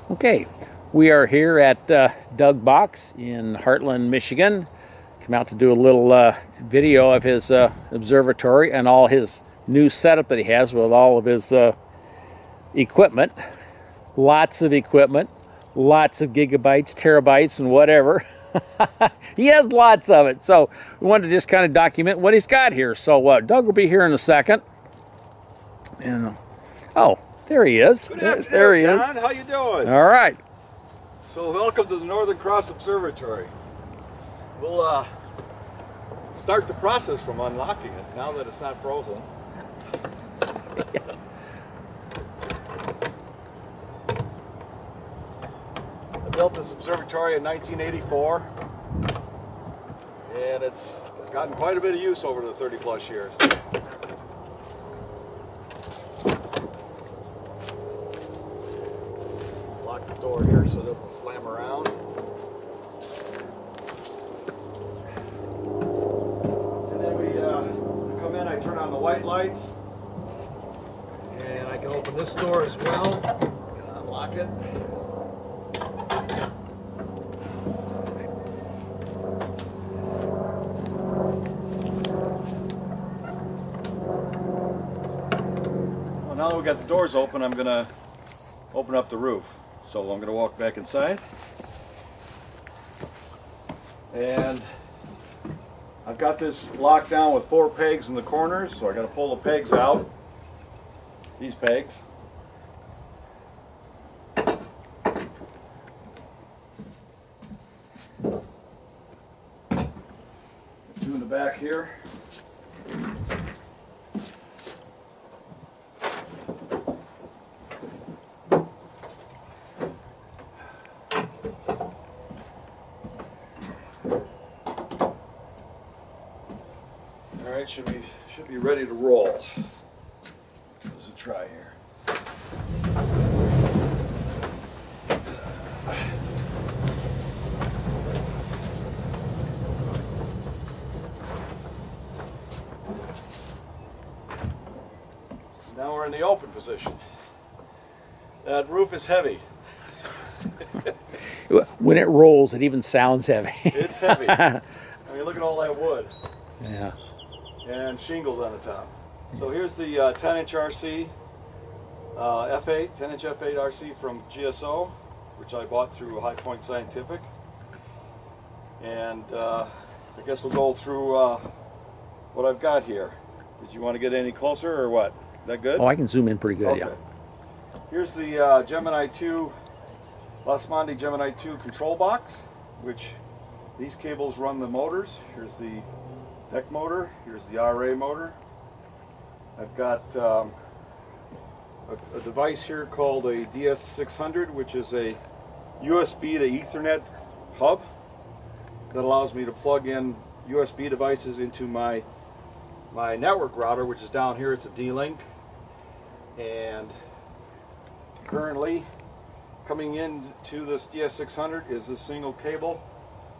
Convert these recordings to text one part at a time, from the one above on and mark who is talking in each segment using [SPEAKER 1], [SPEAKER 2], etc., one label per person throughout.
[SPEAKER 1] Okay, we are here at Doug Box in Heartland, Michigan. Come out to do a little video of his observatory and all his new setup that he has with all of his equipment. Lots of equipment, lots of gigabytes, terabytes, and whatever. He has lots of it, so we wanted to just kind of document what he's got here. So Doug will be here in a second. And oh, there he is.
[SPEAKER 2] Good afternoon,
[SPEAKER 1] there he is.
[SPEAKER 2] John. How you doing?
[SPEAKER 1] All right.
[SPEAKER 2] So welcome to the Northern Cross Observatory. We'll start the process from unlocking it now that it's not frozen. I built this observatory in 1984, and it's gotten quite a bit of use over the 30-plus years. Lock the door here so it doesn't slam around. And then we come in, I turn on the white lights, and I can open this door as well and unlock it. Well, now that we got the doors open, I'm going to open up the roof. So I'm going to walk back inside, and I've got this locked down with 4 pegs in the corners, so I got to pull the pegs out, these pegs. Two in the back here. Alright, should be ready to roll. Let's try here. Now we're in the open position. That roof is heavy.
[SPEAKER 1] When it rolls, it even sounds heavy.
[SPEAKER 2] It's heavy. I mean, look at all that wood.
[SPEAKER 1] Yeah.
[SPEAKER 2] And shingles on the top. So here's the 10-inch RC F8, 10-inch F8 RC from GSO, which I bought through High Point Scientific. And I guess we'll go through what I've got here. Did you want to get any closer or what? Is that good?
[SPEAKER 1] Oh, I can zoom in pretty good,
[SPEAKER 2] okay.
[SPEAKER 1] Yeah.
[SPEAKER 2] Here's the Gemini 2, Lasmondi Gemini 2 control box, which these cables run the motors. Here's the deck motor, here's the RA motor. I've got a device here called a DS600, which is a USB to Ethernet hub that allows me to plug in USB devices into my network router, which is down here. It's a D-Link, and currently coming into this DS600 is this single cable,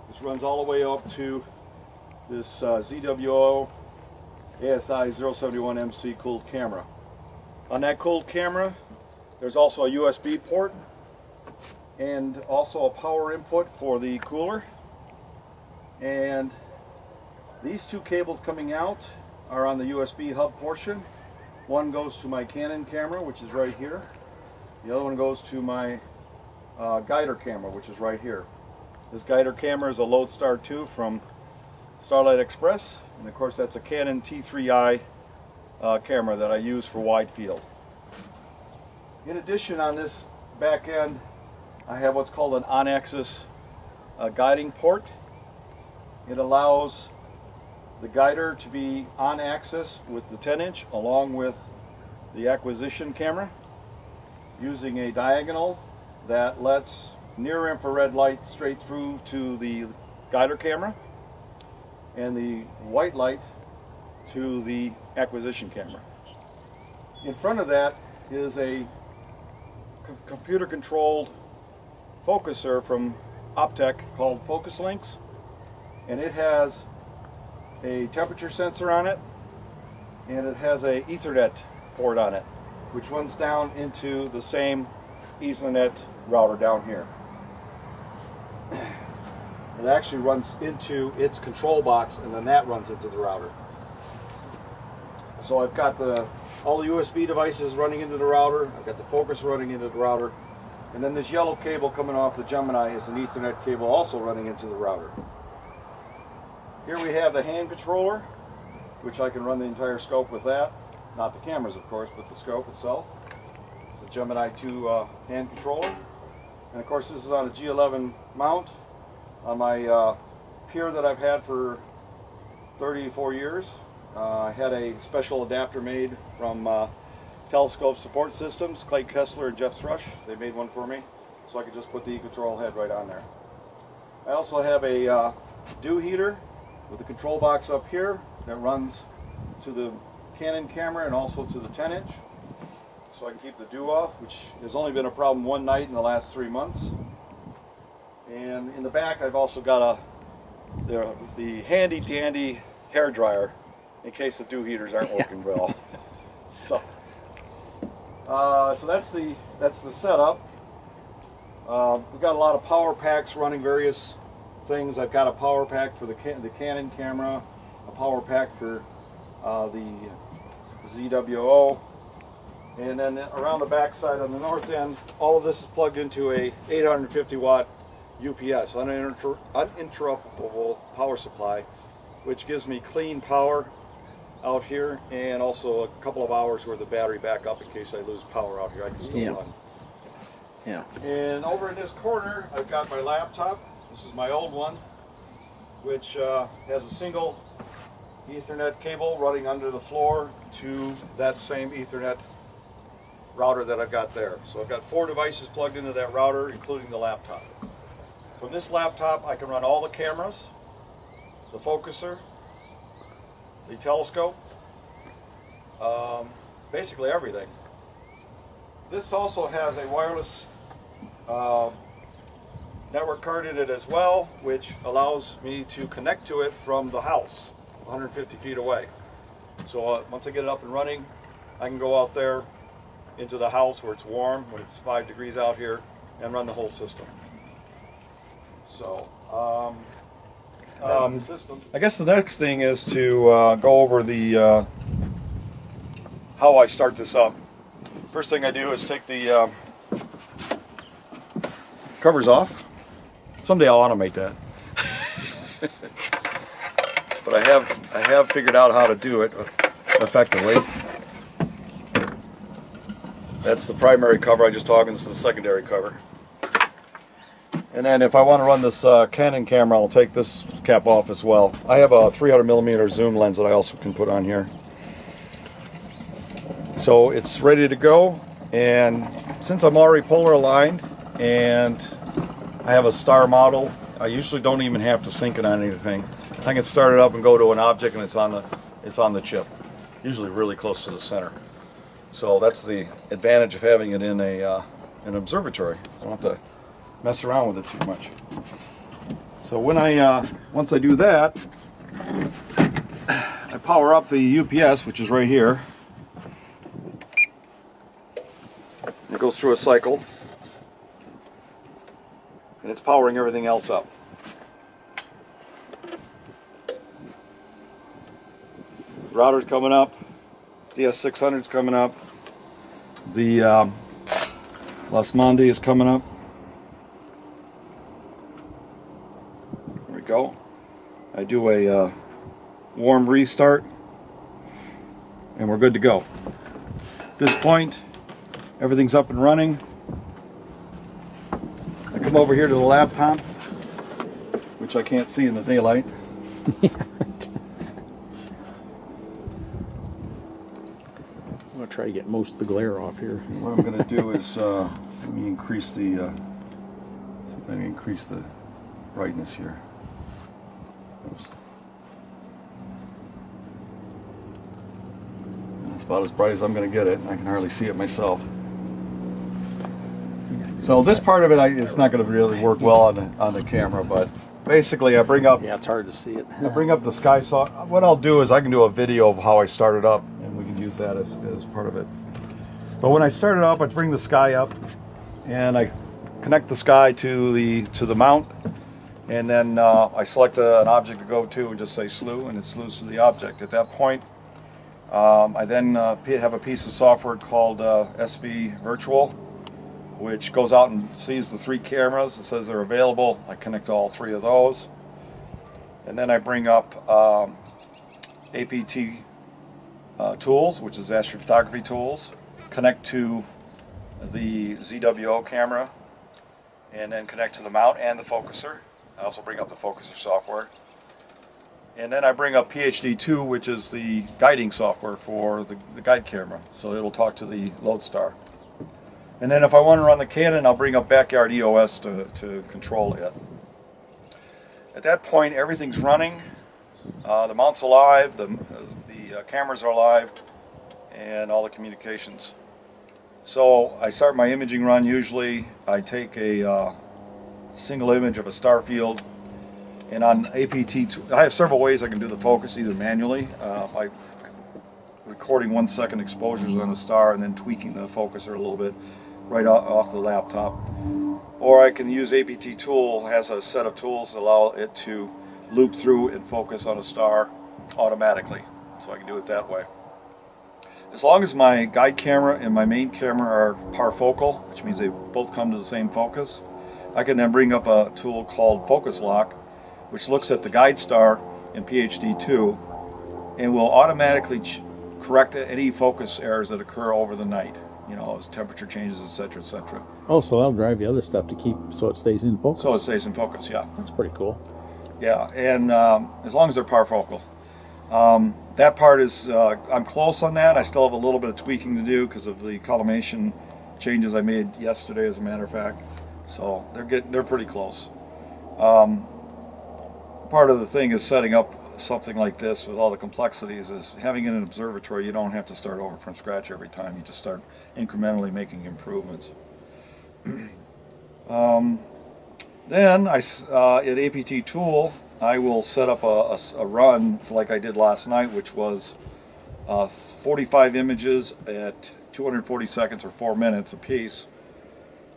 [SPEAKER 2] which runs all the way up to this ZWO ASI 071MC cooled camera. On that cooled camera, there's also a USB port and also a power input for the cooler. And these 2 cables coming out are on the USB hub portion. One goes to my Canon camera, which is right here. The other one goes to my Guider camera, which is right here. This Guider camera is a Lodestar 2 from Starlight Express, and of course that's a Canon T3i camera that I use for wide field. In addition, on this back end I have what's called an on-axis guiding port. It allows the Guider to be on axis with the 10-inch along with the acquisition camera, using a diagonal that lets near infrared light straight through to the Guider camera, and the white light to the acquisition camera. In front of that is a computer-controlled focuser from Optec called Focus Links, and it has a temperature sensor on it, and it has a Ethernet port on it, which runs down into the same Ethernet router down here. It actually runs into its control box, and then that runs into the router. So I've got all the USB devices running into the router. I've got the focus running into the router. And then this yellow cable coming off the Gemini is an Ethernet cable also running into the router. Here we have the hand controller, which I can run the entire scope with that. Not the cameras, of course, but the scope itself. It's a Gemini 2 hand controller. And of course this is on a G11 mount on my pier that I've had for 34 years. I had a special adapter made from Telescope Support Systems, Clay Kessler and Jeff Thrush. They made one for me, so I could just put the control head right on there. I also have a dew heater with a control box up here that runs to the Canon camera and also to the 10-inch, so I can keep the dew off, which has only been a problem one night in the last 3 months. And in the back I've also got the handy dandy hair dryer in case the dew heaters aren't working well. So that's the setup. We've got a lot of power packs running various things. I've got a power pack for the Canon camera, a power pack for the ZWO, and then around the back side on the north end, all of this is plugged into a 850 watt UPS, uninterruptible power supply, which gives me clean power out here, and also a couple of hours worth of battery backup in case I lose power out here. I can still run.
[SPEAKER 1] Yeah.
[SPEAKER 2] And over in this corner, I've got my laptop. This is my old one, which has a single Ethernet cable running under the floor to that same Ethernet router that I've got there. So I've got 4 devices plugged into that router, including the laptop. From this laptop, I can run all the cameras, the focuser, the telescope, basically everything. This also has a wireless network card in it as well, which allows me to connect to it from the house 150 feet away. So once I get it up and running, I can go out there into the house where it's warm, when it's 5 degrees out here, and run the whole system. So that's the system. I guess the next thing is to go over the how I start this up. First thing I do is take the covers off. Someday I'll automate that. But I have figured out how to do it effectively. That's the primary cover I just talked, and this is the secondary cover. And then if I want to run this Canon camera, I'll take this cap off as well. I have a 300mm zoom lens that I also can put on here. So it's ready to go, and since I'm already polar aligned and I have a star model, I usually don't even have to sync it on anything. I can start it up and go to an object, and it's on the chip, usually really close to the center. So that's the advantage of having it in an observatory. I don't have to mess around with it too much. So when once I do that, I power up the UPS, which is right here. It goes through a cycle, and it's powering everything else up. Router's coming up, DS600's coming up, the Las Monde is coming up. There we go. I do a warm restart, and we're good to go. At this point, everything's up and running. I come over here to the laptop, which I can't see in the daylight.
[SPEAKER 1] I'm going to try to get most of the glare off here.
[SPEAKER 2] What I'm going to do is let me increase the brightness here. Oops. It's about as bright as I'm going to get it. I can hardly see it myself. So this part of it is not going to really work well on the camera, but basically I bring up.
[SPEAKER 1] Yeah, it's hard to see it.
[SPEAKER 2] I bring up the sky saw. What I'll do is I can do a video of how I started up, and we can use that as part of it. But when I start it up, I bring the sky up, and I connect the sky to the mount, and then I select an object to go to and just say slew, and it slews to the object. At that point, I then have a piece of software called SV Virtual, which goes out and sees the 3 cameras. It says they're available. I connect all 3 of those, and then I bring up APT tools, which is astrophotography tools, connect to the ZWO camera, and then connect to the mount and the focuser. I also bring up the focuser software. And then I bring up PhD2, which is the guiding software for the guide camera. So it'll talk to the Lodestar. And then if I want to run the Canon, I'll bring up Backyard EOS to control it. At that point, everything's running. The mount's alive, the cameras are alive, and all the communications. So I start my imaging run. Usually I take a single image of a star field, and on APT2, I have several ways I can do the focus, either manually by recording 1 second exposures on a star and then tweaking the focuser a little bit right off the laptop, or I can use APT tool. It has a set of tools that allow it to loop through and focus on a star automatically, so I can do it that way. As long as my guide camera and my main camera are parfocal, which means they both come to the same focus, I can then bring up a tool called Focus Lock, which looks at the guide star in PhD2 and will automatically correct any focus errors that occur over the night, you know, as temperature changes, etc., etc.
[SPEAKER 1] Oh, so that'll drive the other stuff to keep so it stays in focus.
[SPEAKER 2] So it stays in focus, yeah.
[SPEAKER 1] That's pretty cool.
[SPEAKER 2] Yeah, and as long as they're parfocal. That part is, I'm close on that. I still have a little bit of tweaking to do because of the collimation changes I made yesterday, as a matter of fact. So they're pretty close. Part of the thing is setting up something like this with all the complexities is having it in an observatory. You don't have to start over from scratch every time. You just start incrementally making improvements. Then at APT tool, I will set up a run like I did last night, which was 45 images at 240 seconds or 4 minutes a piece.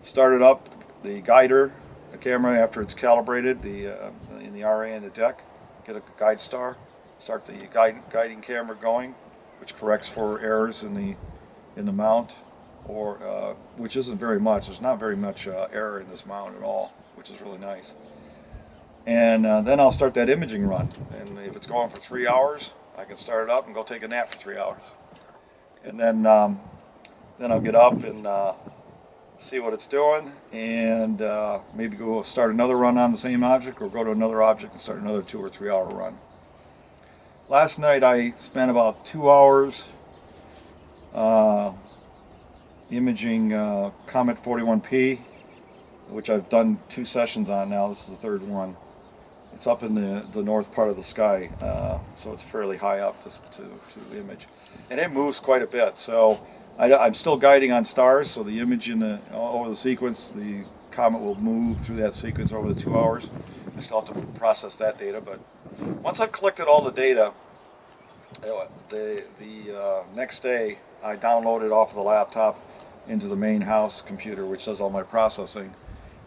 [SPEAKER 2] Start it up, the guider, the camera after it's calibrated, in the RA and the deck, get a guide star, start the guiding camera going, which corrects for errors in the mount, or which isn't very much. There's not very much error in this mount at all, which is really nice. And then I'll start that imaging run. And if it's going for 3 hours, I can start it up and go take a nap for 3 hours. And then I'll get up and see what it's doing, and maybe go start another run on the same object, or go to another object and start another 2 or 3 hour run. Last night I spent about 2 hours imaging Comet 41P, which I've done 2 sessions on now. This is the 3rd one. It's up in the north part of the sky, so it's fairly high up to image, and it moves quite a bit. So I'm still guiding on stars, so the image over the sequence, the comet will move through that sequence over the 2 hours. I still have to process that data, but once I've collected all the data, the next day I download it off the laptop into the main house computer, which does all my processing,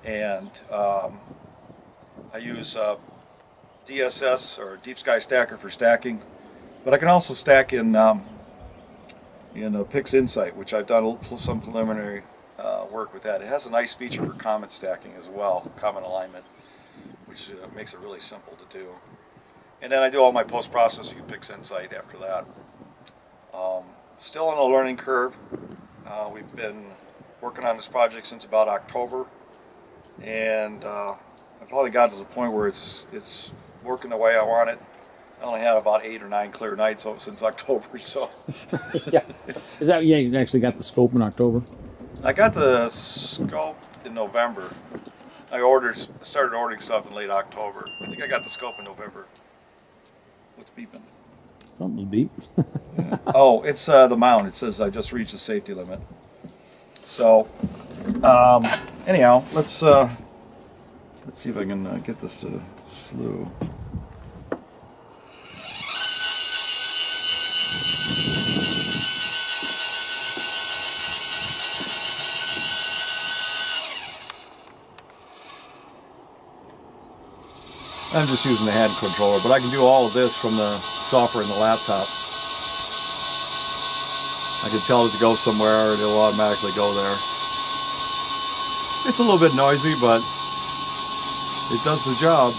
[SPEAKER 2] and I use DSS, or Deep Sky Stacker, for stacking, but I can also stack in Pix Insight, which I've done some preliminary work with that. It has a nice feature for comet stacking as well, comet alignment, which makes it really simple to do. And then I do all my post-processing in Pix Insight after that. Still on a learning curve. We've been working on this project since about October, and I've probably got to the point where it's working the way I want it. I only had about 8 or 9 clear nights since October, so.
[SPEAKER 1] Yeah. Is that, yeah, you actually got the scope in October?
[SPEAKER 2] I got the scope in November. I started ordering stuff in late October. I think I got the scope in November. What's beeping?
[SPEAKER 1] Something beeped.
[SPEAKER 2] Yeah. Oh, it's the mount. It says I just reached the safety limit. So, anyhow, let's see if I can get this to slew. I'm just using the hand controller, but I can do all of this from the software in the laptop. I can tell it to go somewhere and it'll automatically go there. It's a little bit noisy, but it does the job.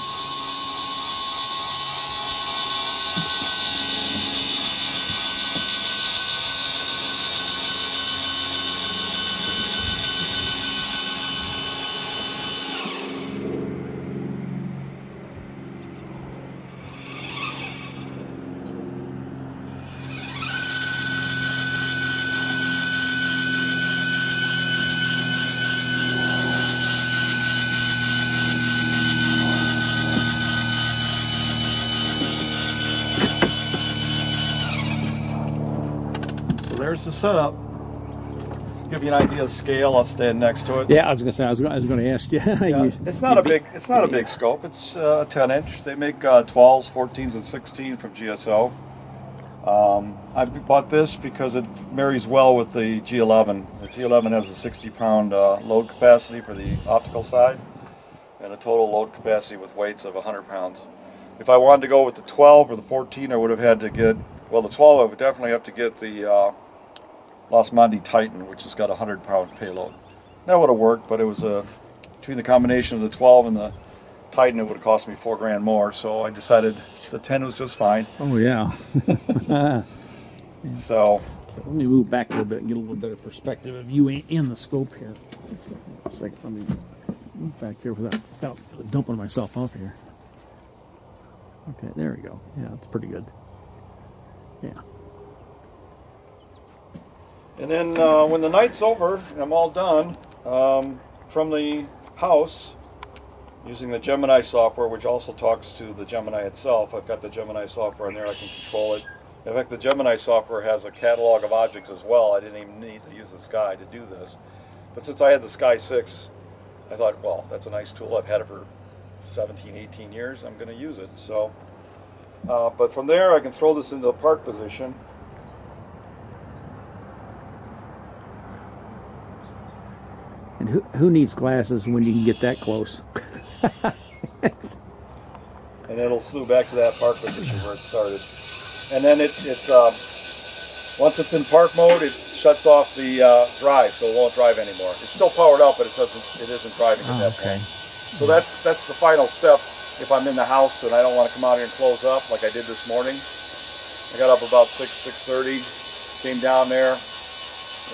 [SPEAKER 2] There's the setup. Give you an idea of the scale. I'll stand next to it.
[SPEAKER 1] Yeah, I was going to say. I was going to ask you.
[SPEAKER 2] Yeah, it's not a big. It's not a big scope. It's a 10-inch. They make 12s, 14s, and 16 from GSO. I bought this because it marries well with the G11. The G11 has a 60-pound load capacity for the optical side, and a total load capacity with weights of 100 pounds. If I wanted to go with the 12 or the 14, I would have had to get. Well, the 12, I would definitely have to get the Losmandy Titan, which has got a 100-pound payload. That would have worked, but it was between the combination of the 12 and the Titan, it would have cost me $4 grand more. So I decided the 10 was just fine.
[SPEAKER 1] Oh yeah.
[SPEAKER 2] So
[SPEAKER 1] let me move back a little bit and get a little better perspective of you in the scope here. It's like, let me move back here without dumping myself off here. Okay, there we go. Yeah, that's pretty good. Yeah.
[SPEAKER 2] And then when the night's over and I'm all done, from the house, using the Gemini software, which also talks to the Gemini itself, I've got the Gemini software in there, I can control it. In fact, the Gemini software has a catalog of objects as well. I didn't even need to use the Sky to do this. But since I had the Sky 6, I thought, well, that's a nice tool. I've had it for 17, 18 years. I'm going to use it. So, but from there, I can throw this into the park position.
[SPEAKER 1] And who needs glasses when you can get that close?
[SPEAKER 2] And it'll slew back to that park position where it started. And then once it's in park mode, it shuts off the drive, so it won't drive anymore. It's still powered up, but it isn't driving at that point. So that's the final step. If I'm in the house and I don't want to come out here and close up like I did this morning, I got up about 6:30, came down there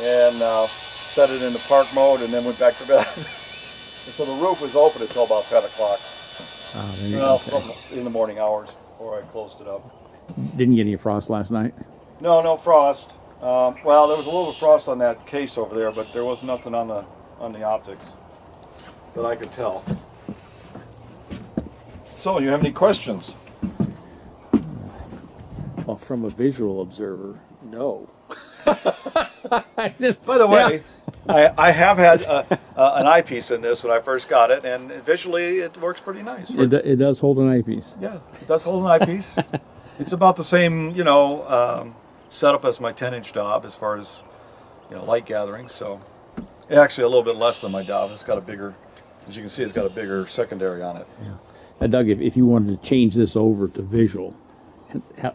[SPEAKER 2] and set it into park mode, and then went back to bed. So the roof was open until about 10 o'clock. In the morning hours before I closed it up.
[SPEAKER 1] Didn't get any frost last night?
[SPEAKER 2] No frost. Well, there was a little frost on that case over there, but there was nothing on the optics that I could tell. So, you have any questions?
[SPEAKER 1] Well, from a visual observer, no.
[SPEAKER 2] By the way, I have had an eyepiece in this when I first got it, and visually it works pretty nice.
[SPEAKER 1] It does hold an eyepiece.
[SPEAKER 2] Yeah, it does hold an eyepiece. It's about the same, setup as my 10-inch Dob as far as, light gathering. So, actually a little bit less than my Dob. It's got a bigger, as you can see, it's got a bigger secondary on it.
[SPEAKER 1] Yeah. Now, Doug, if you wanted to change this over to visual,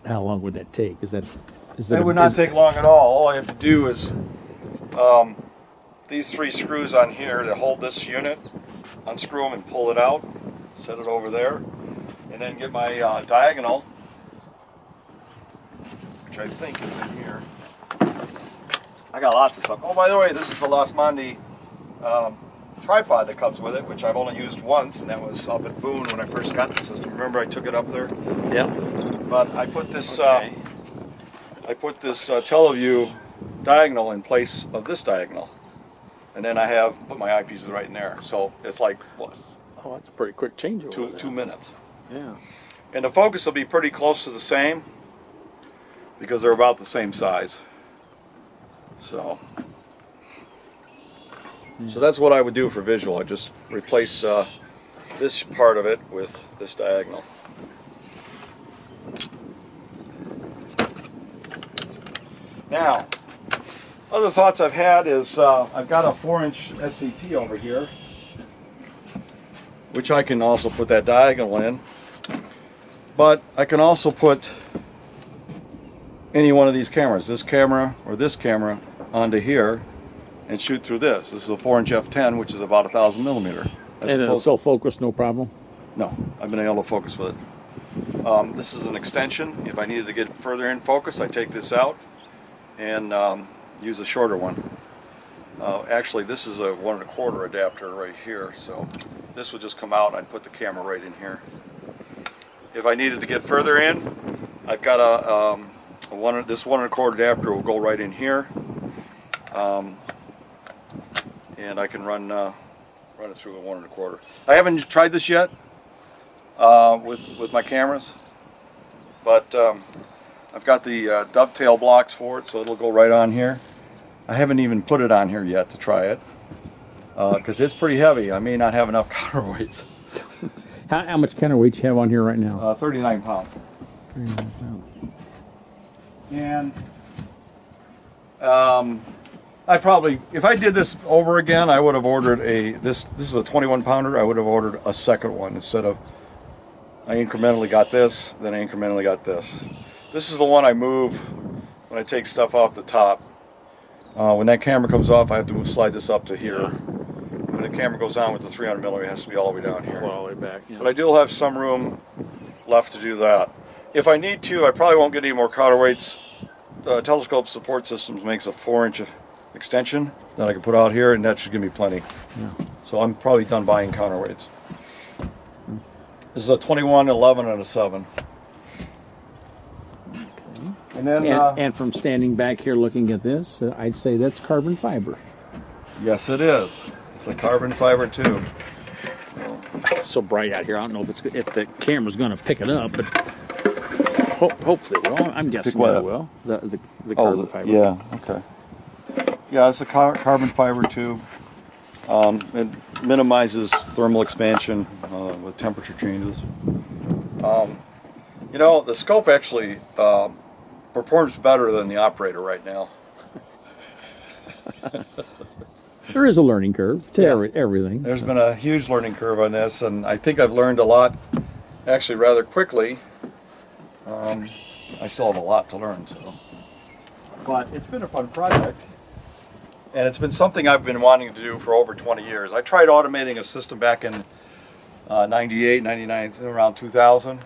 [SPEAKER 1] how long would that take? It
[SPEAKER 2] would not take long at all. All I have to do is these 3 screws on here that hold this unit, unscrew them and pull it out, set it over there, and then get my diagonal, which I think is in here. I got lots of stuff. Oh, by the way, this is the Losmandy tripod that comes with it, which I've only used once, and that was up at Boone when I first got the system. Remember, I took it up there?
[SPEAKER 1] Yeah.
[SPEAKER 2] But I put this Teleview diagonal in place of this diagonal, and then I have put my eyepieces right in there. So it's like what?
[SPEAKER 1] Oh, that's a pretty quick change.
[SPEAKER 2] 2 minutes.
[SPEAKER 1] Yeah.
[SPEAKER 2] And the focus will be pretty close to the same because they're about the same size. So that's what I would do for visual. I just replace this part of it with this diagonal. Now, other thoughts I've had is I've got a 4-inch SCT over here, which I can also put that diagonal in. But I can also put any one of these cameras, this camera or this camera, onto here and shoot through this. This is a 4-inch f10, which is about 1,000 millimeter.
[SPEAKER 1] And it'll still focus, no problem?
[SPEAKER 2] No, I've been able to focus with it. This is an extension. If I needed to get further in focus, I take this out and use a shorter one. Actually, this is a 1 1/4 adapter right here, so this would just come out and I'd put the camera right in here. If I needed to get further in, I've got this 1 1/4 adapter will go right in here, and I can run it through a 1 1/4. I haven't tried this yet with my cameras, but I've got the dovetail blocks for it, so it'll go right on here. I haven't even put it on here yet to try it because it's pretty heavy. I may not have enough counterweights.
[SPEAKER 1] How much counterweight you have on here right now?
[SPEAKER 2] 39 pounds.
[SPEAKER 1] 39 pounds.
[SPEAKER 2] And I probably, if I did this over again, I would have ordered this is a 21 pounder, I would have ordered a second one instead of, I incrementally got this, then I incrementally got this. This is the one I move when I take stuff off the top. When that camera comes off, I have to slide this up to here. When the camera goes on with the 300 millimeter, it has to be all the way down here.
[SPEAKER 1] All the way back. Yeah.
[SPEAKER 2] But I do have some room left to do that. If I need to, I probably won't get any more counterweights. Telescope Support Systems makes a 4-inch extension that I can put out here, and that should give me plenty. Yeah. So I'm probably done buying counterweights. This is a 21, 11, and a 7. And then,
[SPEAKER 1] and from standing back here looking at this, I'd say that's carbon fiber.
[SPEAKER 2] Yes, it is. It's a carbon fiber tube.
[SPEAKER 1] It's so bright out here. I don't know if the camera's going to pick it up, but hopefully it will. I'm guessing it will. The carbon fiber.
[SPEAKER 2] Yeah. Okay. Yeah, it's a carbon fiber tube. It minimizes thermal expansion with temperature changes. You know, the scope actually performs better than the operator right now.
[SPEAKER 1] There is a learning curve to everything.
[SPEAKER 2] There's been a huge learning curve on this, and I think I've learned a lot, actually rather quickly. I still have a lot to learn, so. But it's been a fun project, and it's been something I've been wanting to do for over 20 years. I tried automating a system back in 98, 99, around 2000.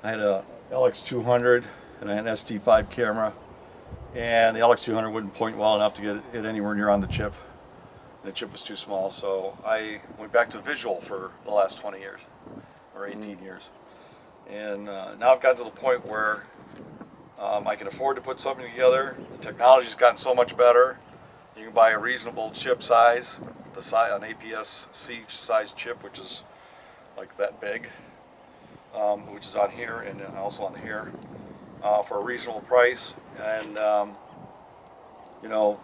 [SPEAKER 2] I had a LX200 and an ST5 camera, and the LX200 wouldn't point well enough to get it anywhere near on the chip. The chip was too small, so I went back to visual for the last 20 years, or 18 years. And now I've gotten to the point where I can afford to put something together. The technology's gotten so much better. You can buy a reasonable chip size, an APS-C size chip, which is like that big, which is on here and also on here, for a reasonable price. And you know,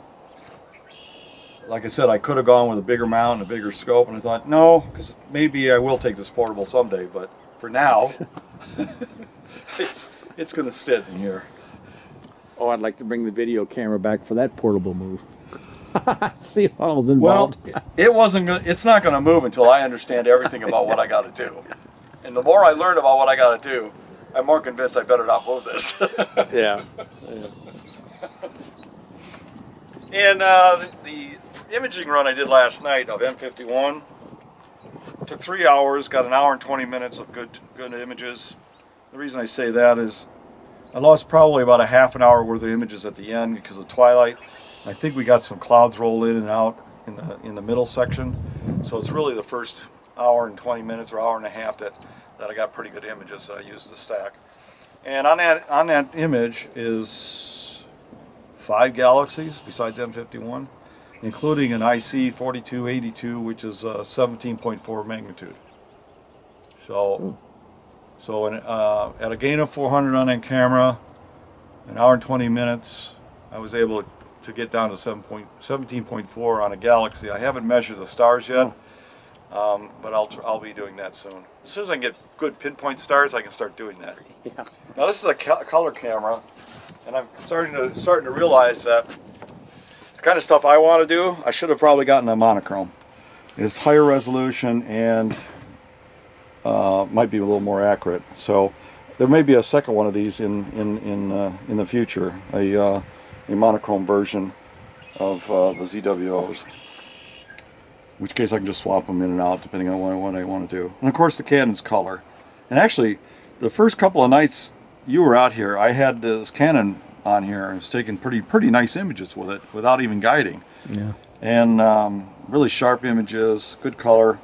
[SPEAKER 2] like I said, I could have gone with a bigger mount and a bigger scope, and I thought, no, because maybe I will take this portable someday, but for now, it's going to sit in here.
[SPEAKER 1] Oh, I'd like to bring the video camera back for that portable move. See what was involved.
[SPEAKER 2] Well, it's not going to move until I understand everything about what I got to do. And the more I learn about what I got to do, I'm more convinced I better not move this.
[SPEAKER 1] Yeah.
[SPEAKER 2] And the imaging run I did last night of M51 took 3 hours, got 1 hour and 20 minutes of good images. The reason I say that is I lost probably about a half an hour worth of images at the end because of twilight. I think we got some clouds rolled in and out in the middle section. So it's really the first hour and 20 minutes or hour and a half that I got pretty good images that I used to stack. And on that image is 5 galaxies besides M51, including an IC 4282, which is 17.4 magnitude. So at a gain of 400 on that camera, 1 hour and 20 minutes, I was able to get down to 17.4 on a galaxy. I haven't measured the stars yet, but I'll be doing that soon. As soon as I can get good pinpoint stars, I can start doing that.
[SPEAKER 1] Yeah.
[SPEAKER 2] Now this is a color camera, and I'm starting to realize that the kind of stuff I want to do, I should have probably gotten a monochrome. It's higher resolution and might be a little more accurate. So There may be a second one of these in the future, a monochrome version of the ZWOs. In which case I can just swap them in and out depending on what I want to do. And of course the Canon's color. And actually, the first couple of nights you were out here, I had this Canon on here and was taking pretty nice images with it without even guiding.
[SPEAKER 1] Yeah.
[SPEAKER 2] And really sharp images, good color.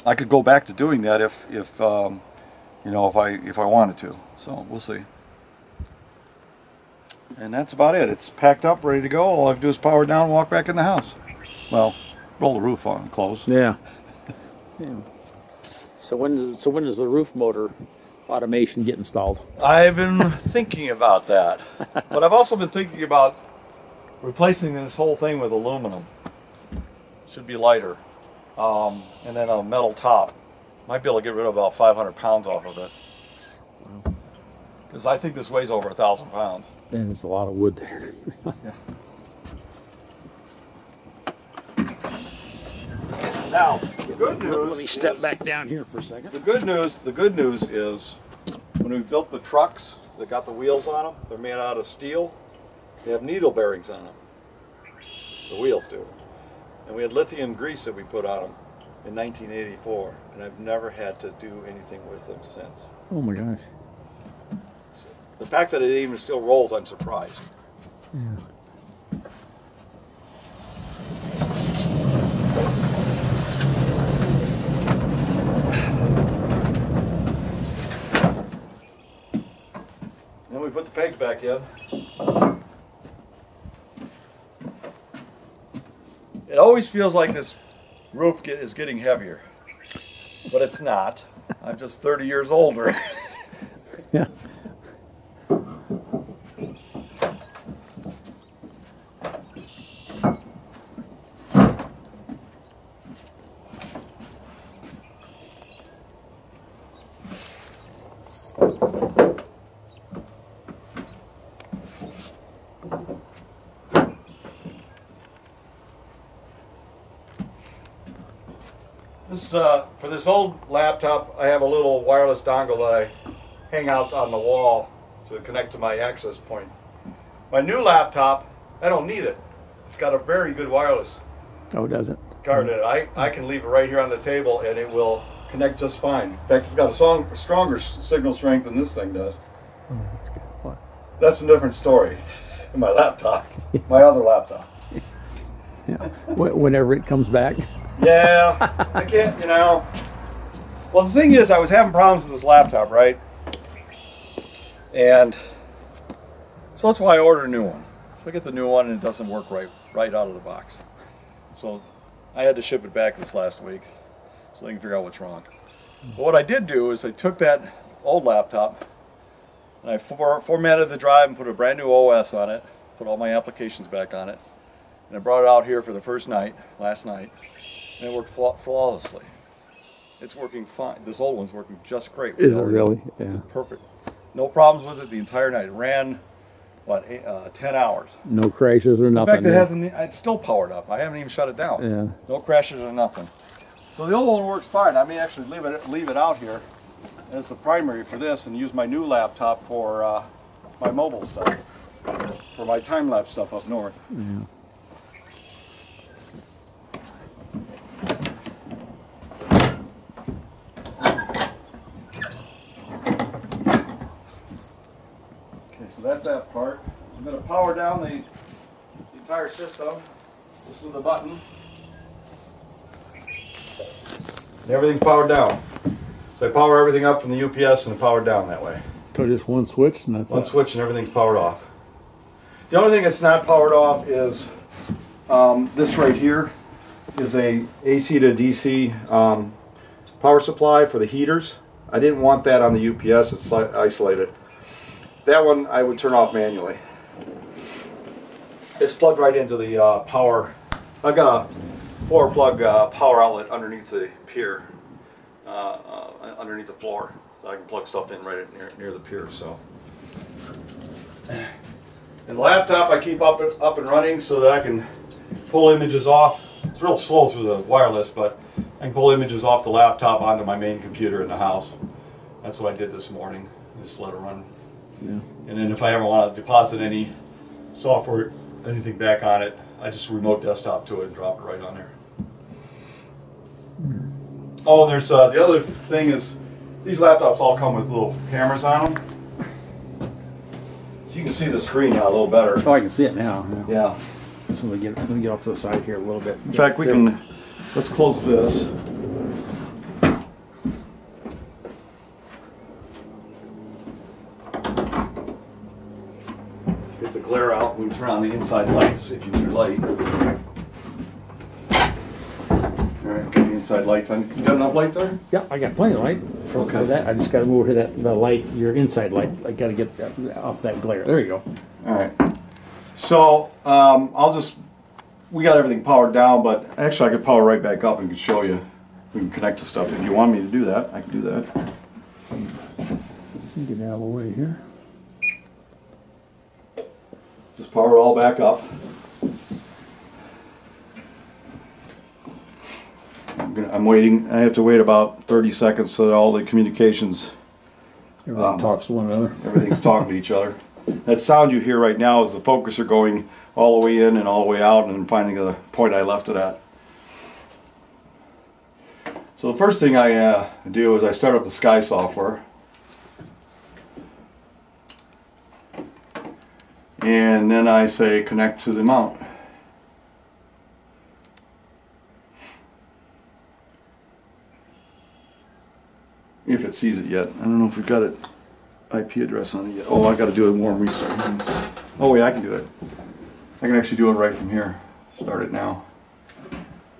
[SPEAKER 2] I could go back to doing that if you know, if I wanted to. So we'll see. And that's about it. It's packed up, ready to go. All I have to do is power down and walk back in the house. Well, roll the roof on, close.
[SPEAKER 1] Yeah. Yeah. So when does the roof motor automation get installed?
[SPEAKER 2] I've been thinking about that, but I've also been thinking about replacing this whole thing with aluminum. Should be lighter, and then a metal top. Might be able to get rid of about 500 pounds off of it, because I think this weighs over 1,000 pounds.
[SPEAKER 1] And there's a lot of wood there.
[SPEAKER 2] Yeah. Now, the good news.
[SPEAKER 1] Let me step back down here for a second.
[SPEAKER 2] The good news is, when we built the trucks that got the wheels on them, they're made out of steel. They have needle bearings on them. The wheels do. And we had lithium grease that we put on them in 1984, and I've never had to do anything with them since.
[SPEAKER 1] Oh my gosh.
[SPEAKER 2] So the fact that it even still rolls, I'm surprised.
[SPEAKER 1] Yeah.
[SPEAKER 2] Then we put the pegs back in. It always feels like this roof is getting heavier, but it's not. I'm just 30 years older.
[SPEAKER 1] Yeah.
[SPEAKER 2] This for this old laptop, I have a little wireless dongle that I hang out on the wall to connect to my access point. My new laptop, I don't need it. It's got a very good wireless
[SPEAKER 1] Oh, does it?
[SPEAKER 2] card in it. I can leave it right here on the table and it will connect just fine. In fact, it's got a stronger signal strength than this thing does.
[SPEAKER 1] Oh, that's good. What?
[SPEAKER 2] That's a different story. My laptop, my other laptop.
[SPEAKER 1] Yeah. Whenever it comes back.
[SPEAKER 2] Yeah, I can't, you know. Well, the thing is, I was having problems with this laptop, right? And so that's why I ordered a new one. So I get the new one and it doesn't work right out of the box. So I had to ship it back this last week so they can figure out what's wrong. But what I did do is I took that old laptop and I formatted the drive and put a brand new OS on it, put all my applications back on it, and I brought it out here for the first night, last night, and it worked flawlessly. It's working fine. This old one's working just great.
[SPEAKER 1] Is it really? Yeah.
[SPEAKER 2] Perfect. No problems with it the entire night. It ran, what, 10 hours.
[SPEAKER 1] No crashes or nothing.
[SPEAKER 2] In fact, it's still powered up. I haven't even shut it down.
[SPEAKER 1] Yeah.
[SPEAKER 2] No crashes or nothing. So the old one works fine. I may actually leave it out here as the primary for this and use my new laptop for my mobile stuff, for my time-lapse stuff up north.
[SPEAKER 1] Yeah.
[SPEAKER 2] So that's that part. I'm going to power down the entire system. This was a button. And everything's powered down. So I power everything up from the UPS and powered down that way.
[SPEAKER 1] So just one switch and that's
[SPEAKER 2] one switch and everything's powered off. The only thing that's not powered off is this right here is a AC to DC power supply for the heaters. I didn't want that on the UPS. It's isolated. That one I would turn off manually. It's plugged right into the power. I've got a 4-plug power outlet underneath the pier, underneath the floor. I can plug stuff in right near the pier. So, and the laptop I keep up and running so that I can pull images off. It's real slow through the wireless, but I can pull images off the laptop onto my main computer in the house. That's what I did this morning. Just let it run.
[SPEAKER 1] Yeah.
[SPEAKER 2] And then if I ever want to deposit any software, anything back on it, I just remote desktop to it and drop it right on there. Oh, there's the other thing is these laptops all come with little cameras on them. So you can see the screen now a little better.
[SPEAKER 1] Oh, I can see it now.
[SPEAKER 2] Yeah.
[SPEAKER 1] So let me get off to the side here a little bit.
[SPEAKER 2] In fact, let's close this. Get the glare out. We can turn on the inside lights if you need light. Alright, get the inside lights on. You got enough light there?
[SPEAKER 1] Yeah, I got plenty of light for that. I just got to move over to the light, your inside light. I got to get that off that glare. There you go.
[SPEAKER 2] Alright. So, we got everything powered down, but actually I could power right back up and could show you. We can connect to stuff. If you want me to do that, I can do that.
[SPEAKER 1] Get out of the way here.
[SPEAKER 2] Just power it all back up. I'm waiting. I have to wait about 30 seconds so that all the communications.
[SPEAKER 1] Everything talks to one another.
[SPEAKER 2] Everything's talking to each other. That sound you hear right now is the focuser going all the way in and all the way out and finding the point I left it at. So the first thing I do is I start up the Sky software. And then I say connect to the mount. If it sees it yet. I don't know if we've got it IP address on it yet. Oh, I got to do a warm restart. Oh wait, I can do it. I can actually do it right from here. Start it now.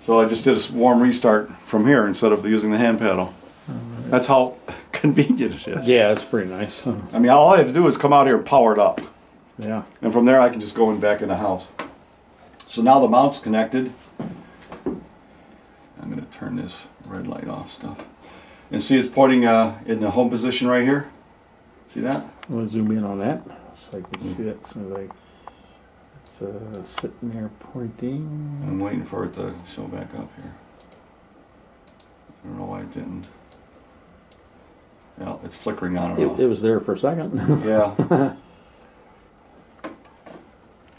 [SPEAKER 2] So I just did a warm restart from here instead of using the hand paddle. Right. That's how convenient it is.
[SPEAKER 1] Yeah, it's pretty nice.
[SPEAKER 2] I mean, all I have to do is come out here and power it up.
[SPEAKER 1] Yeah.
[SPEAKER 2] And from there I can just go back in the house. So now the mount's connected. I'm going to turn this red light off stuff. And see it's pointing in the home position right here. See that?
[SPEAKER 1] I'm going to zoom in on that so I can see it. So like it's sitting there pointing.
[SPEAKER 2] I'm waiting for it to show back up here. I don't know why it didn't. Yeah, it's flickering on and off.
[SPEAKER 1] It was there for a second.
[SPEAKER 2] Yeah.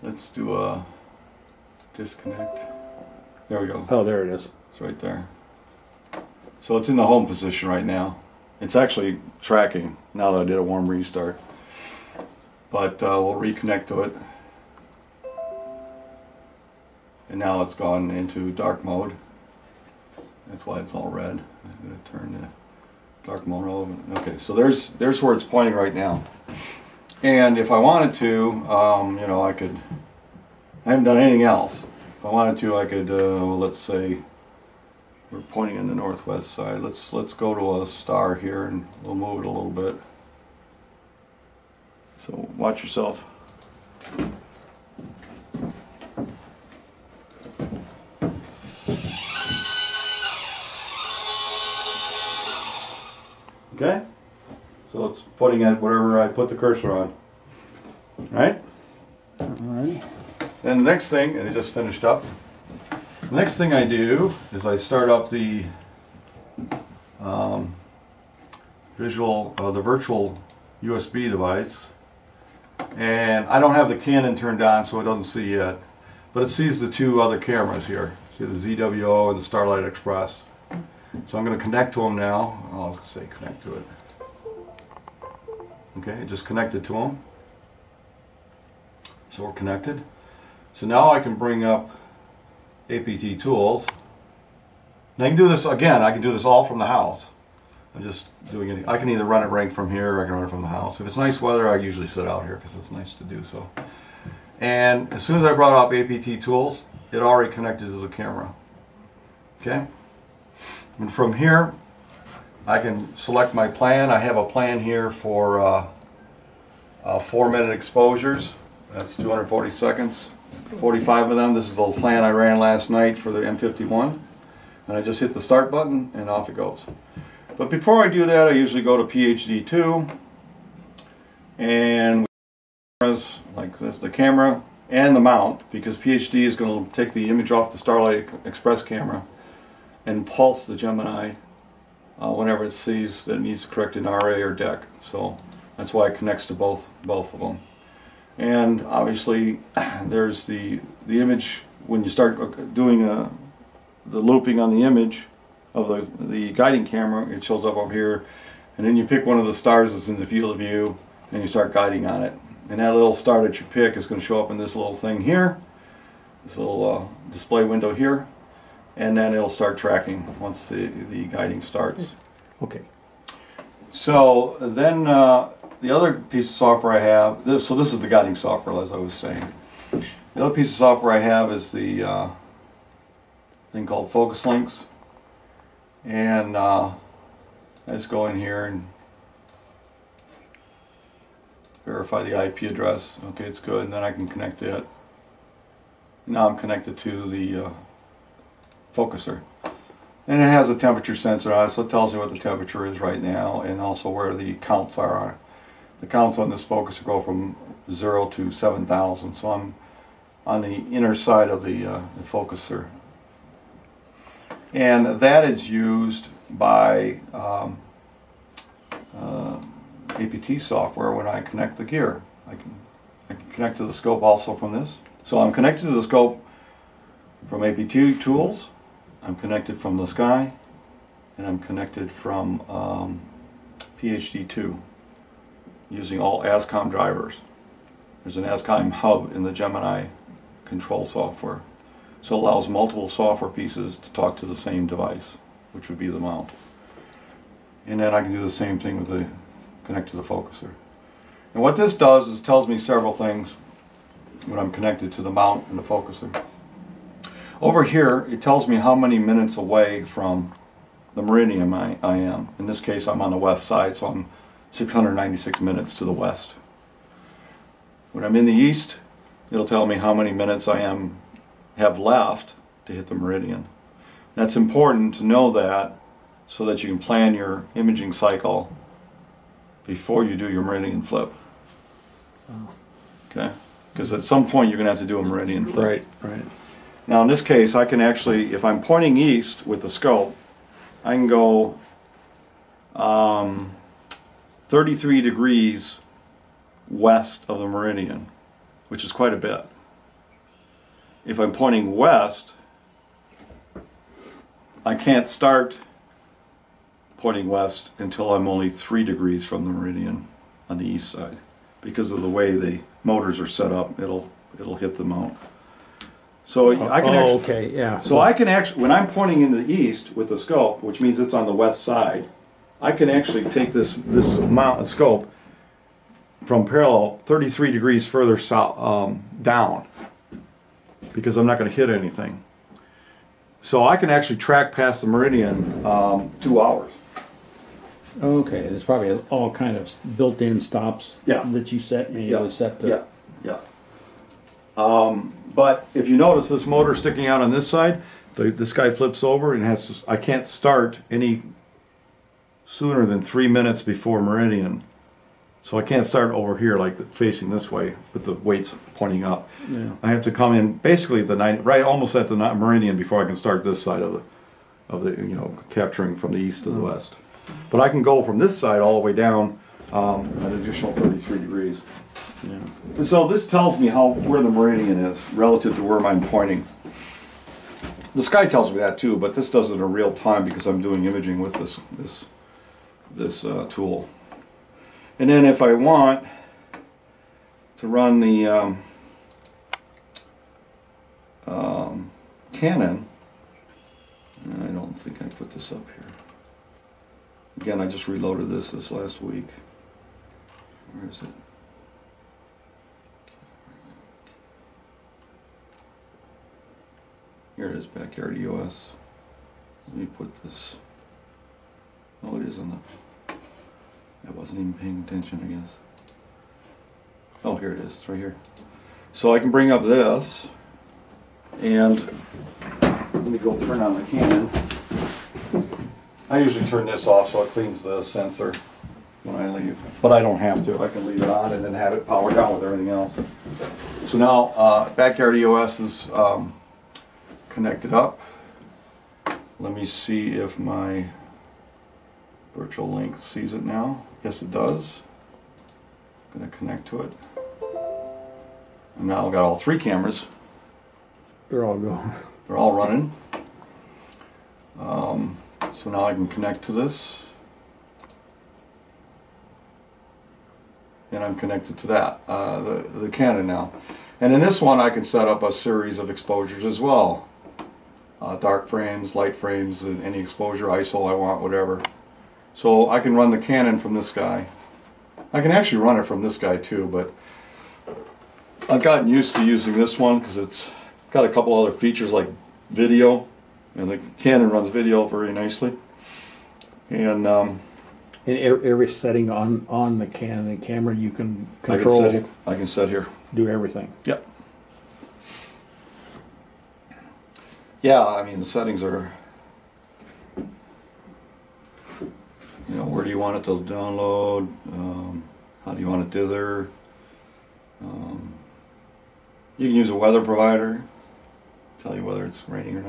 [SPEAKER 2] Let's do a disconnect. There we go.
[SPEAKER 1] Oh, there it is.
[SPEAKER 2] It's right there. So it's in the home position right now. It's actually tracking now that I did a warm restart. But we'll reconnect to it. And now it's gone into dark mode. That's why it's all red. I'm going to turn the dark mode over. Okay, so there's where it's pointing right now. And if I wanted to, you know, I haven't done anything else. If I wanted to, I could, well, let's say, we're pointing in the northwest side. Let's go to a star here and we'll move it a little bit. So watch yourself. Okay? So it's pointing at wherever I put the cursor on. Right?
[SPEAKER 1] Alright.
[SPEAKER 2] Then the next thing, and it just finished up. The next thing I do is I start up the the virtual USB device, and I don't have the Canon turned on, so it doesn't see yet, but it sees the two other cameras here. See the ZWO and the Starlight Express. So I'm going to connect to them now. I'll say connect to it. Okay, just connected to them. So we're connected. So now I can bring up APT tools. Now I can do this again. I can do this all from the house. I'm just doing it. I can either run it right from here, or I can run it from the house. If it's nice weather, I usually sit out here because it's nice to do so. And as soon as I brought up APT tools, it already connected to the camera. Okay. And from here, I can select my plan. I have a plan here for 4-minute exposures. That's 240 seconds. 45 of them. This is the plan I ran last night for the M51. And I just hit the start button and off it goes. But before I do that, I usually go to PHD2 and like this, the camera and the mount, because PHD is going to take the image off the Starlight Express camera and pulse the Gemini whenever it sees that it needs to correct an RA or DEC. So that's why it connects to both of them. And obviously there's the image. When you start doing the looping on the image of the guiding camera, it shows up over here, and then you pick one of the stars that's in the field of view and you start guiding on it. And that little star that you pick is going to show up in this little thing here, this little display window here, and then it'll start tracking once the guiding starts.
[SPEAKER 1] Okay.
[SPEAKER 2] So then the other piece of software I have, so this is the guiding software, as I was saying. The other piece of software I have is the thing called Focus Links, and I just go in here and verify the IP address. Okay, it's good, and then I can connect it. Now I'm connected to the focuser, and it has a temperature sensor on it, so it tells me what the temperature is right now and also where the counts are. The counts on this focuser go from 0 to 7,000, so I'm on the inner side of the focuser, and that is used by APT software when I connect the gear. I can connect to the scope also from this. So I'm connected to the scope from APT tools, I'm connected from the sky, and I'm connected from PHD2 using all ASCOM drivers. There's an ASCOM hub in the Gemini control software. So it allows multiple software pieces to talk to the same device, which would be the mount. And then I can do the same thing with the connect to the focuser. And what this does is tells me several things when I'm connected to the mount and the focuser. Over here, it tells me how many minutes away from the meridian I am. In this case, I'm on the west side, so I'm 696 minutes to the west. When I'm in the east, it'll tell me how many minutes I have left to hit the meridian. That's important to know that so that you can plan your imaging cycle before you do your meridian flip. Okay? Because at some point you're going to have to do a meridian flip.
[SPEAKER 1] Right, right.
[SPEAKER 2] Now in this case, I can actually, if I'm pointing east with the scope, I can go 33 degrees west of the meridian, which is quite a bit. If I'm pointing west, I can't start pointing west until I'm only 3 degrees from the meridian on the east side. Because of the way the motors are set up, it'll hit the mount. So I can actually,
[SPEAKER 1] okay, yeah.
[SPEAKER 2] So I can actually, when I'm pointing in the east with the scope, which means it's on the west side, I can actually take this mount scope from parallel 33 degrees further south, down, because I'm not going to hit anything. So I can actually track past the meridian 2 hours.
[SPEAKER 1] Okay, there's probably all kind of built-in stops that you set manually set to.
[SPEAKER 2] Yeah. But if you notice this motor sticking out on this side, this guy flips over and I can't start any sooner than 3 minutes before meridian. So I can't start over here like facing this way with the weights pointing up. Yeah. I have to come in basically right almost at the meridian before I can start this side of the capturing from the east to the west. But I can go from this side all the way down an additional 33 degrees. Yeah. So this tells me where the meridian is relative to where I'm pointing. The sky tells me that too, but this does it in real time because I'm doing imaging with this tool. And then if I want to run the Canon, I don't think I put this up here. Again, I just reloaded this last week. Where is it? Here it is, Backyard EOS. Let me put this. Oh, it is on the. I wasn't even paying attention, I guess. Oh, here it is. It's right here. So I can bring up this, and let me go turn on the Canon. I usually turn this off so it cleans the sensor when I leave, but I don't have to. I can leave it on and then have it powered down with everything else. So now Backyard EOS is connected up. Let me see if my Virtual link sees it now. Yes, it does. I'm going to connect to it. And now I've got all three cameras.
[SPEAKER 3] They're all going.
[SPEAKER 2] They're all running. So now I can connect to this. And I'm connected to that, the Canon now. And in this one I can set up a series of exposures as well. Dark frames, light frames, and any exposure, ISO I want, whatever. So I can run the Canon from this guy. I can actually run it from this guy too, but I've gotten used to using this one because it's got a couple other features like video, and the Canon runs video very nicely. And
[SPEAKER 3] every setting on the Canon camera you can control.
[SPEAKER 2] I can set here.
[SPEAKER 3] Do everything.
[SPEAKER 2] Yep. Yeah, I mean the settings are, you know, where do you want it to download? How do you want it dither? You can use a weather provider, tell you whether it's raining or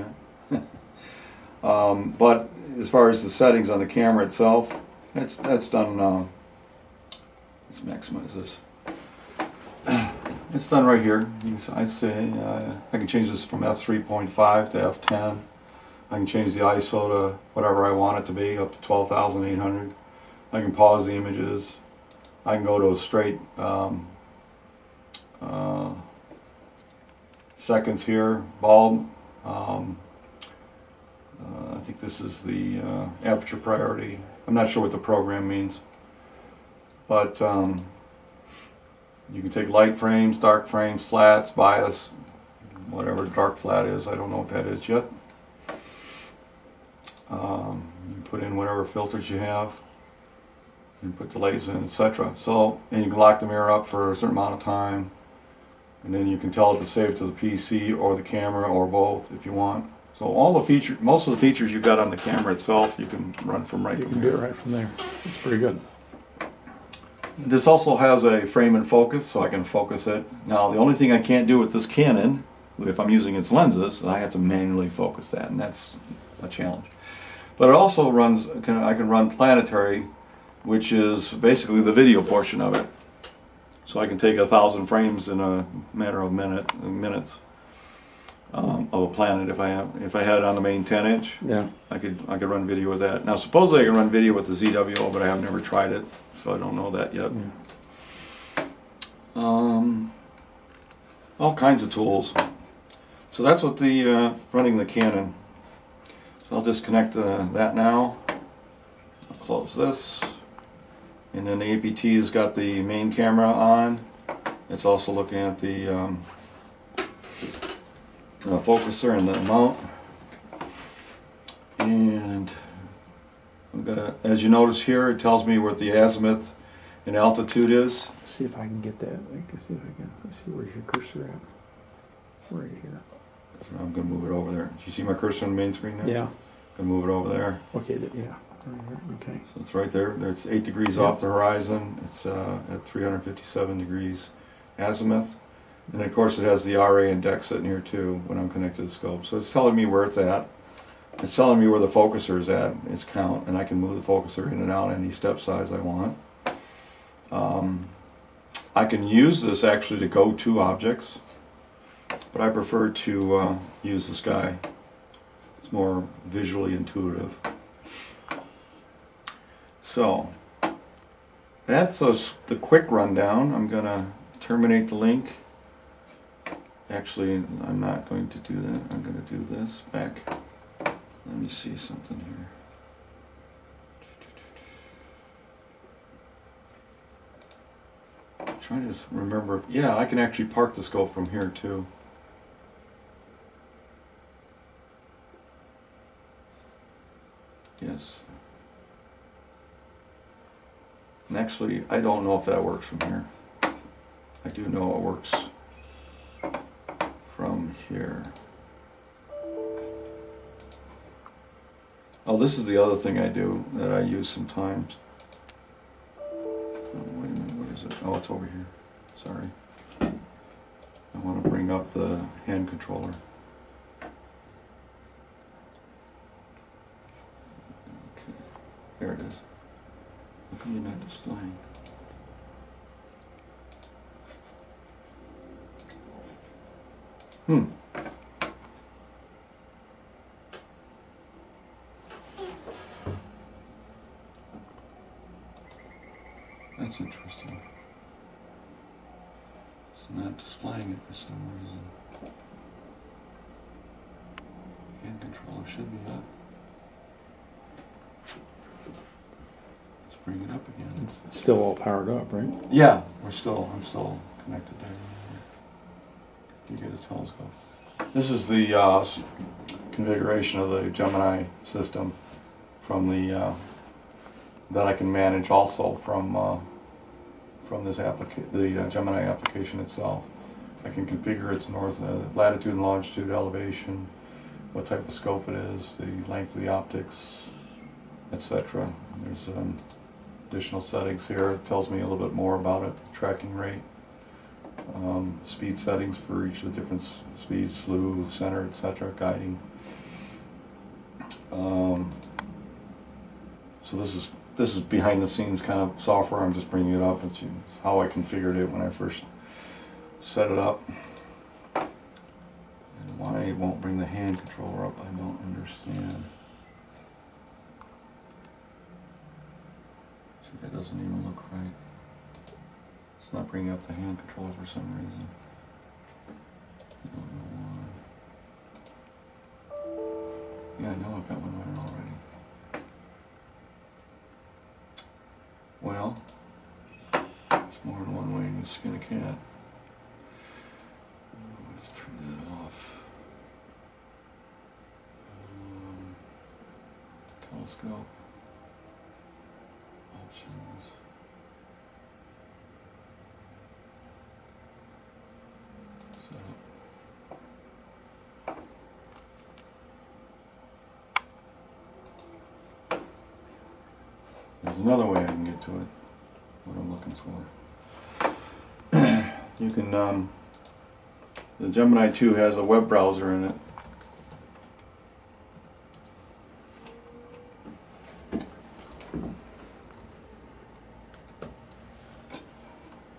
[SPEAKER 2] not. But as far as the settings on the camera itself, that's done. Let's maximize this. It's done right here. I say I can change this from f3.5 to f10. I can change the ISO to whatever I want it to be, up to 12,800. I can pause the images. I can go to a straight seconds here, bulb. I think this is the aperture priority. I'm not sure what the program means, but you can take light frames, dark frames, flats, bias, whatever dark flat is. I don't know what that is yet. You can put in whatever filters you have. You can put delays in, etc. So, and you can lock the mirror up for a certain amount of time, and then you can tell it to save to the PC or the camera or both if you want. So all the features, most of the features you've got on the camera itself, you can run from right here.
[SPEAKER 3] You can do it right from there. It's pretty good.
[SPEAKER 2] This also has a frame and focus, so I can focus it. Now the only thing I can't do with this Canon, if I'm using its lenses, I have to manually focus that, and that's a challenge. But it also runs, I can run planetary, which is basically the video portion of it. So I can take 1,000 frames in a matter of minutes of a planet. If I had it on the main 10-inch,
[SPEAKER 3] yeah,
[SPEAKER 2] I could run video with that. Now supposedly I can run video with the ZWO, but I have never tried it, so I don't know that yet. Yeah. All kinds of tools. So that's what the running the Canon. So I'll disconnect that now. I'll close this, and then the APT has got the main camera on. It's also looking at the focuser and the mount. And I'm gonna, as you notice here, it tells me what the azimuth and altitude is.
[SPEAKER 3] Let's see if I can get that. Let's see where's your cursor at. Right here.
[SPEAKER 2] So I'm gonna move it over there. Do you see my cursor on the main screen there?
[SPEAKER 3] Yeah.
[SPEAKER 2] Gonna move it over there.
[SPEAKER 3] Okay. Yeah. Okay.
[SPEAKER 2] So it's right there. It's 8 degrees off the horizon. It's at 357 degrees azimuth. And of course it has the RA index sitting here too when I'm connected to the scope. So it's telling me where it's at. It's telling me where the focuser is at, its count, and I can move the focuser in and out any step size I want. I can use this actually to go to objects, but I prefer to use this guy. It's more visually intuitive. So that's the quick rundown. I'm going to terminate the link. Actually, I'm not going to do that. I'm going to do this back. Let me see something here. I'm trying to remember. Yeah, I can actually park the scope from here too. Yes. And actually, I don't know if that works from here. I do know it works from here. Oh, this is the other thing I do that I use sometimes. Oh, wait a minute, what is it? Oh, it's over here. Sorry. I want to bring up the hand controller. Okay, there it is. That's interesting. It's not displaying it for some reason. Hand controller should be up. Let's bring it up again.
[SPEAKER 3] It's still all powered up, right?
[SPEAKER 2] Yeah, I'm still connected there. You get a telescope. This is the configuration of the Gemini system from the that I can manage also from this the Gemini application itself. I can configure its latitude and longitude, elevation, what type of scope it is, the length of the optics, etc. There's additional settings here. It tells me a little bit more about it, the tracking rate, speed settings for each of the different speeds, slew, center, etc., guiding. So this is behind the scenes kind of software. I'm just bringing it up. It's how I configured it when I first set it up. And why it won't bring the hand controller up, I don't understand. See, that doesn't even look right. It's not bringing up the hand controller for some reason. I don't know why. Yeah, I know I've got one on already. Well, there's more than one way to skin a cat. Let's turn that off. Telescope. Options. Setup. There's another way I can get to it, what I'm looking for. You can, the Gemini 2 has a web browser in it.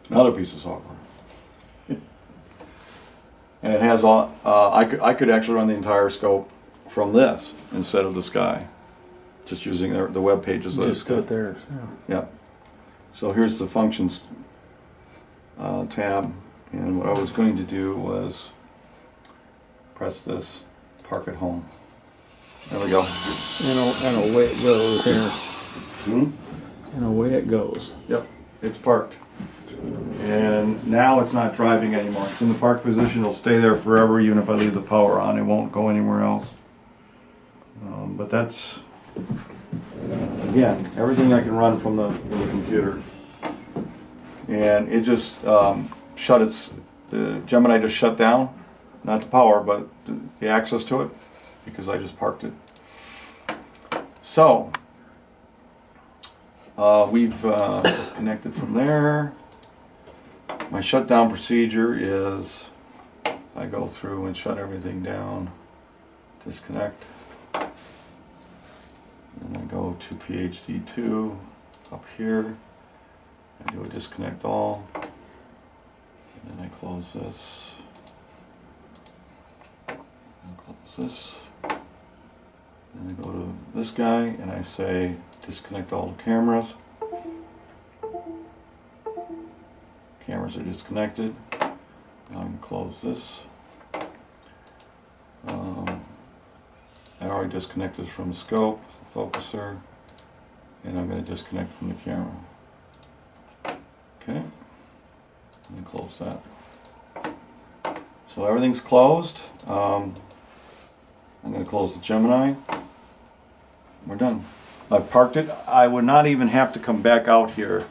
[SPEAKER 2] Another piece of software. And it has all, I could actually run the entire scope from this instead of the sky. Just using the web pages.
[SPEAKER 3] Just got there.
[SPEAKER 2] Yeah. So here's the functions tab, and what I was going to do was press this, park at home. There we go.
[SPEAKER 3] And away it goes there. And away it goes.
[SPEAKER 2] Yep, it's parked. And now it's not driving anymore. It's in the park position. It'll stay there forever, even if I leave the power on. It won't go anywhere else. But that's, again, everything I can run from the computer. And it just the Gemini just shut down, not the power, but the access to it, because I just parked it. So, we've disconnected from there. My shutdown procedure is I go through and shut everything down, disconnect. And I go to PhD2 up here. I do a disconnect all. And then I close this. And close this. And I go to this guy and I say disconnect all the cameras. Cameras are disconnected. Now I can close this. I already disconnected from the scope, the focuser, and I'm going to disconnect from the camera. Okay, and close that. So everything's closed. I'm going to close the Gemini. We're done. I've parked it. I would not even have to come back out here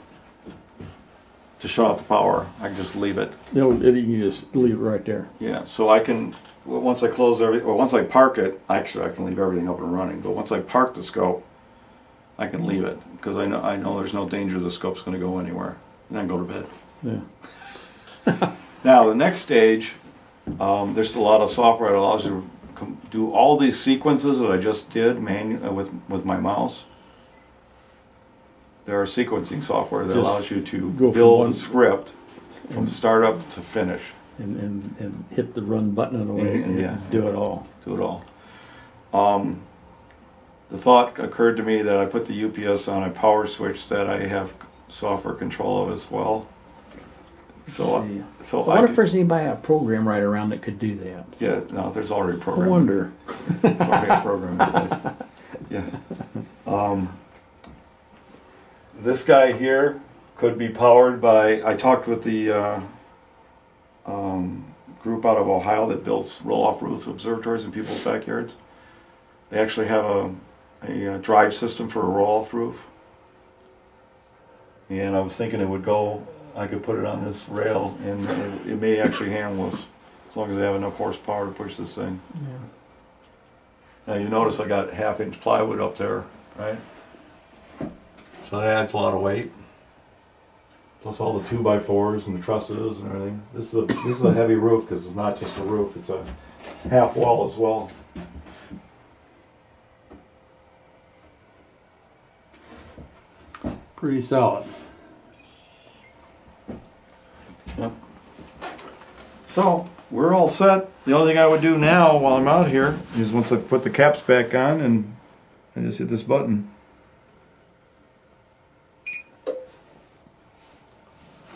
[SPEAKER 2] to shut off the power. I can just leave it.
[SPEAKER 3] You can just leave it right there.
[SPEAKER 2] Yeah, so I can, once I close everything, or once I park it, actually I can leave everything up and running. But once I park the scope, I can leave it because I know there's no danger the scope's going to go anywhere, and then go to bed.
[SPEAKER 3] Yeah.
[SPEAKER 2] Now the next stage, there's a lot of software that allows you to do all these sequences that I just did with my mouse. There are sequencing software that allows you to build a script from startup to finish.
[SPEAKER 3] and hit the run button in a way and do it all.
[SPEAKER 2] Do it all. The thought occurred to me that I put the UPS on a power switch that I have software control of as well. So
[SPEAKER 3] I wonder if there's anybody a program right around that could do that.
[SPEAKER 2] Yeah, no, there's already a program.
[SPEAKER 3] I wonder.
[SPEAKER 2] There's already a program in place. Yeah. This guy here could be powered by. I talked with the group out of Ohio that builds roll-off roof observatories in people's backyards. They actually have a drive system for a roll-off roof, and I was thinking it would go. I could put it on this rail, and it may actually handle this, as long as they have enough horsepower to push this thing. Yeah. Now you notice I got 1/2-inch plywood up there, right? So that adds a lot of weight. Plus all the 2x4s and the trusses and everything. This is a heavy roof because it's not just a roof; it's a half wall as well.
[SPEAKER 3] Pretty solid.
[SPEAKER 2] Yep. So we're all set. The only thing I would do now while I'm out here is once I put the caps back on, and I just hit this button.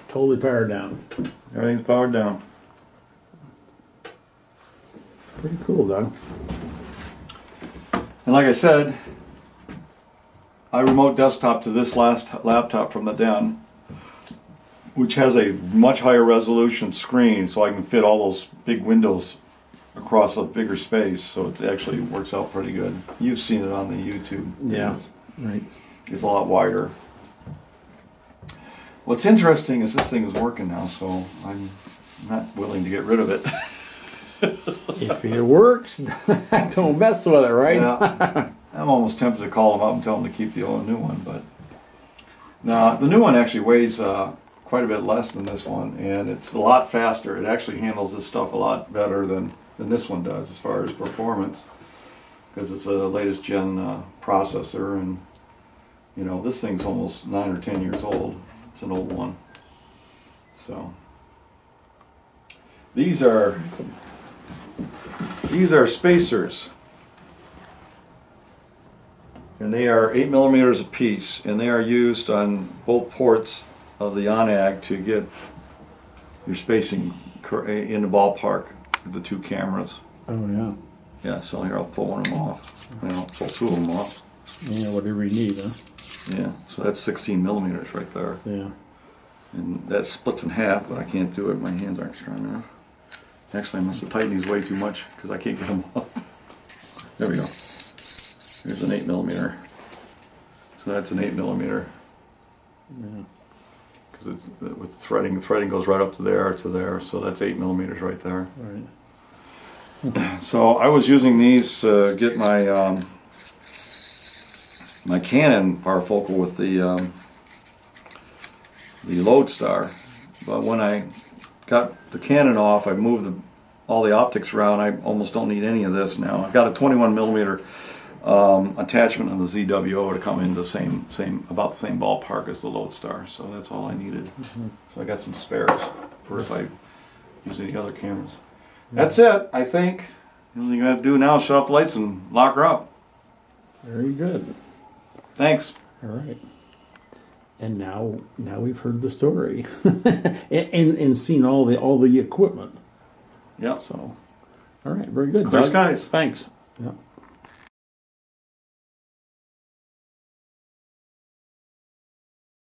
[SPEAKER 3] Totally powered down.
[SPEAKER 2] Everything's powered down.
[SPEAKER 3] Pretty cool, Doug.
[SPEAKER 2] And like I said, I remote desktop to this last laptop from the den, which has a much higher resolution screen, so I can fit all those big windows across a bigger space, so it actually works out pretty good. You've seen it on the YouTube.
[SPEAKER 3] Yeah, right.
[SPEAKER 2] It's a lot wider. What's interesting is this thing is working now, so I'm not willing to get rid of it.
[SPEAKER 3] If it works, don't mess with it, right?
[SPEAKER 2] Yeah. I'm almost tempted to call them up and tell them to keep the old new one, but now the new one actually weighs quite a bit less than this one, and it's a lot faster. It actually handles this stuff a lot better than this one does as far as performance, because it's a latest gen processor, and you know, this thing's almost 9 or 10 years old. It's an old one. So these are spacers, and they are 8mm a piece, and they are used on both ports of the ONAG to get your spacing in the ballpark of the two cameras.
[SPEAKER 3] Oh yeah.
[SPEAKER 2] Yeah, so here I'll pull one of them off. I'll pull 2 of them off.
[SPEAKER 3] Yeah, whatever you need, huh?
[SPEAKER 2] Yeah, so that's 16mm right there.
[SPEAKER 3] Yeah.
[SPEAKER 2] And that splits in half, but I can't do it. My hands aren't strong enough. Actually, I must have tightened these way too much because I can't get them off. There we go. Here's an 8mm. So that's an 8mm.
[SPEAKER 3] Yeah.
[SPEAKER 2] Because it's with the threading goes right up to there, so that's 8mm right there.
[SPEAKER 3] Right.
[SPEAKER 2] So I was using these to get my my Canon parafocal with the Lodestar, but when I got the Canon off, I moved all the optics around. I almost don't need any of this now. I've got a 21mm attachment on the ZWO to come in the about the same ballpark as the Lodestar, so that's all I needed. So I got some spares for if I use any other cameras. That's it, I think. The only thing I have to do now is shut off the lights and lock her up.
[SPEAKER 3] Very good.
[SPEAKER 2] Thanks.
[SPEAKER 3] All right. And now we've heard the story and seen all the equipment.
[SPEAKER 2] Yep.
[SPEAKER 3] So, all right, very good.
[SPEAKER 2] Clear skies.
[SPEAKER 3] Thanks. Yep.